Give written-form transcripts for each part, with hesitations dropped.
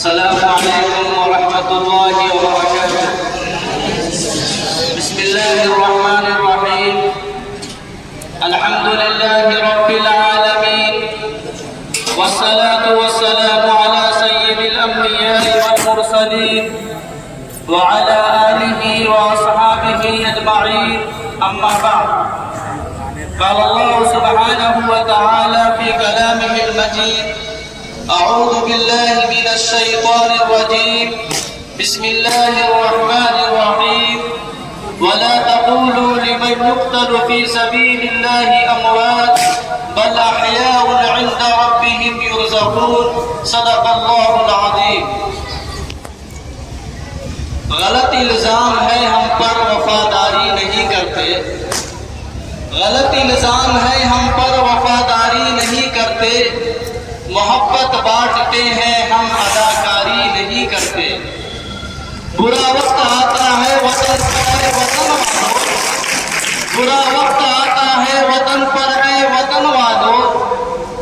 السلام عليكم ورحمة الله وبركاته. بسم الله الرحمن الرحيم. الحمد لله رب العالمين، والصلاة والسلام على سيد الأنبياء والمرسلين وعلى آله وأصحابه أجمعين. أما بعد، قال الله سبحانه وتعالى في كلامه المجيد: أعوذ بالله من الشيطان الرجيم. بسم الله الرحمن الرحيم. ولا تقولوا لمن يقتل في سبيل الله أموات بل أحياء عند ربهم يرزقون. صدق الله العظيم. غلط الزام ہے ہم پر وفاداری نہیں کرتے، غلط الزام ہے ہم پر وفاداری نہیں کرتے، محبت بانٹتے ہیں ہم اداکاری نہیں کرتے. برا وقت آتا ہے وطن پر اے وطن والو، برا وقت آتا ہے وطن پر اے وطن والو،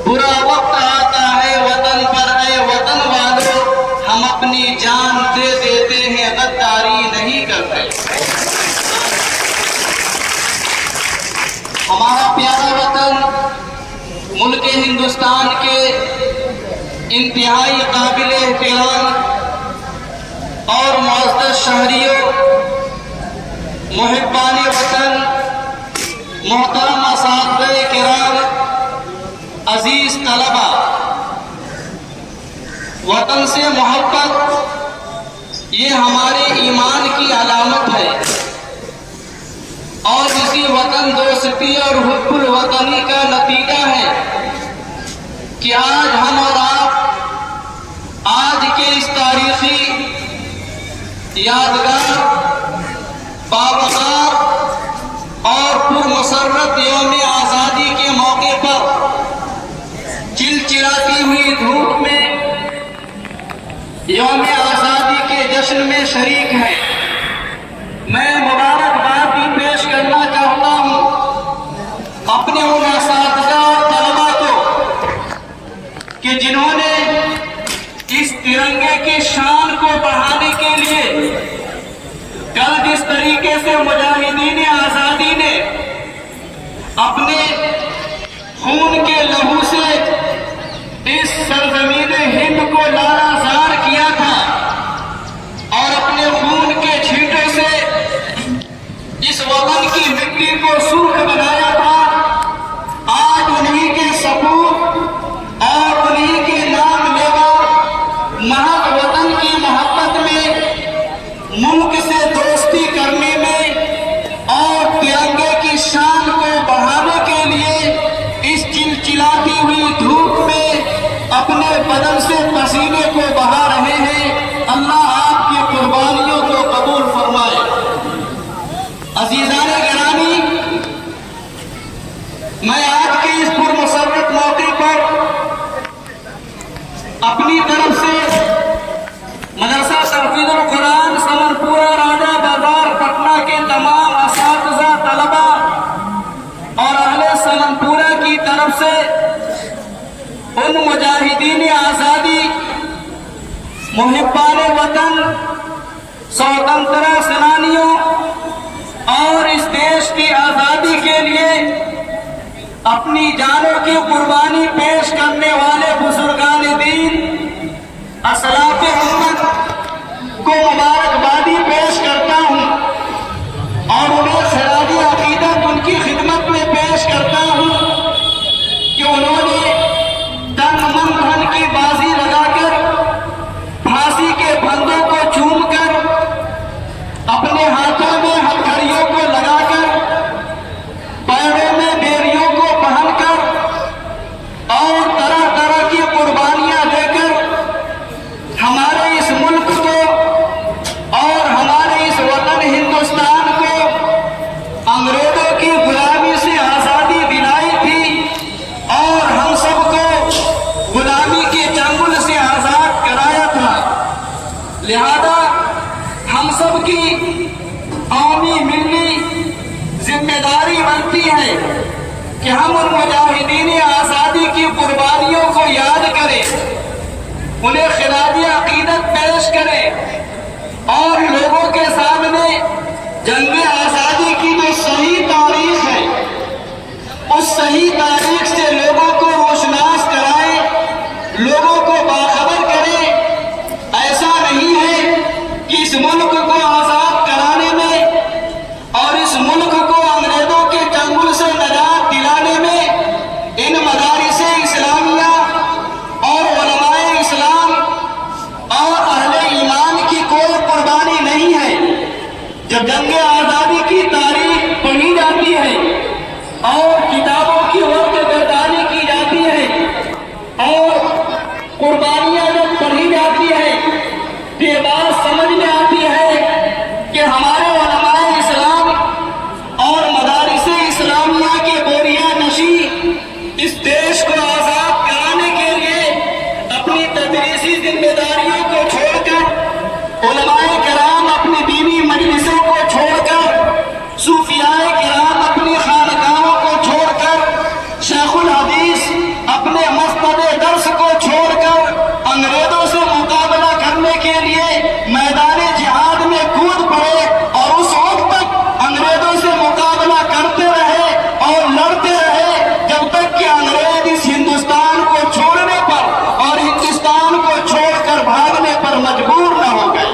برا وقت آتا ہے وطن پر اے وطن والو، ہم اپنی جان دے دیتے ہیں غداری نہیں کرتے. ہمارا پیارا وطن ملک ہندوستان کے انتہائی قابل احترام اور معزز شہریوں، محبان وطن، محترم اساتذہ کرام، عزیز طلبہ، وطن سے محبت یہ ہمارے ایمان کی علامت ہے، اور اسی وطن دوستی اور حب الوطنی کا نتیجہ ہے کہ آج ہم اور آپ آج کے اس تاریخی یادگار، باوقار اور پرمسرت یوم آزادی کے موقع پر چلچلاتی ہوئی دھوپ میں یوم آزادی کے جشن میں شریک ہیں. میں مبارکباد بھی پیش کرنا چاہتا ہوں اپنے ان اساتذہ اور طلباء کو کہ جنہوں نے اس ترنگے کی شان کو بڑھانے کے لیے کل جس طریقے سے مجاہدین آزادی نے اپنے خون کے لہو سے اس سرزمین ہند کو لارا زار کیا تھا اور اپنے خون کے چھینٹوں سے اس وطن کی مٹی کو سرخ بنایا تھا، آج انہی کے سپوت اور انہی کے نام لیوا محض وطن کی محبت میں، ملک سے دوستی کرنے میں اور ترنگے کی شان کو بڑھانے کے لیے اس چلچلاتی ہوئی دھوپ میں اپنے بدن سے پسینے کو بہا رہے ہیں. اللہ آپ کی قربانیوں کو قبول فرمائے. عزیزان گرامی، میں آج کے اس پرمسرت موقع پر اپنی طرف سے مدرسہ تحفیظ القرآن سمنپورہ راجہ بازار پٹنہ کے تمام اساتذہ، طلباء اور اہل سمنپورہ کی طرف سے ان مجاہدین آزادی، محبان وطن، سوتنترا سینانیوں اور اس دیش کی آزادی کے لیے اپنی جانوں کی قربانی پیش کرنے والے بزرگان دین، اسلاف امت کو مبارکبادی پیش کرتا ہوں اور انہیں خراج عقیدت ان کی خدمت میں پیش کرتا ہوں کہ انہوں نے تن من دھن کی بازی لگا کر، پھانسی کے پھندوں کو چوم کر، اپنے ہاتھوں میں ہتھکڑیوں کو لگا کر، پیروں میں بیریوں کو پہن کر اور طرح طرح کی قربانیاں دے کر ہمارے اس ملک کو اور ہمارے اس وطن ہندوستان کو انگریزوں کی غلامی سے آزادی دلائی تھی اور ہم سب کو غلامی کے چنگل سے آزاد کرایا تھا. لہذا ہم سب کی قومی ملی ذمہ داری بنتی ہے کہ ہم ان مجاہدین آزادی کی قربانیوں کو یاد کریں، انہیں خراج عقیدت جب جنگ آزادی کی تاریخ پڑھی جاتی ہے اور کتابوں کی وقت گردانی کی جاتی ہے اور قربانیاں جب پڑھی جاتی ہے تو یہ بات سمجھ میں آتی ہے کہ ہمارے علماء اسلام اور مدارس اسلامیہ کے بوریہ نشی اس دیش کو آزاد کرانے کے لیے اپنی تدریسی ذمہ داریوں کو چھوڑ کر، علماء کرام اپنی دینی مجلسوں کو چھوڑ کر، صوفیاء کرام اپنی خانقاہوں کو چھوڑ کر، شیخ الحدیث اپنے مسند درس کو چھوڑ کر انگریزوں سے مقابلہ کرنے کے لیے میدان جہاد میں کود پڑے اور اس وقت تک انگریزوں سے مقابلہ کرتے رہے اور لڑتے رہے جب تک کہ انگریز اس ہندوستان کو چھوڑنے پر اور ہندوستان کو چھوڑ کر بھاگنے پر مجبور نہ ہو گئے۔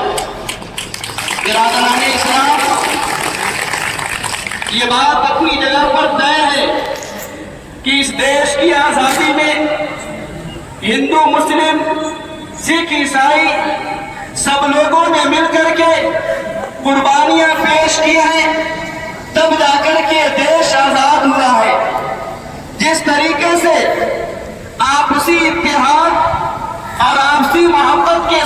برادران اسلام، یہ بات اپنی جگہ پر طے ہے کہ اس دیش کی آزادی میں ہندو، مسلم، سکھ، عیسائی سب لوگوں نے مل کر کے قربانیاں پیش کی ہیں، تب جا کر کے دیش آزاد ہوا ہے۔ جس طریقے سے آپسی اتحاد اور آپسی محبت کے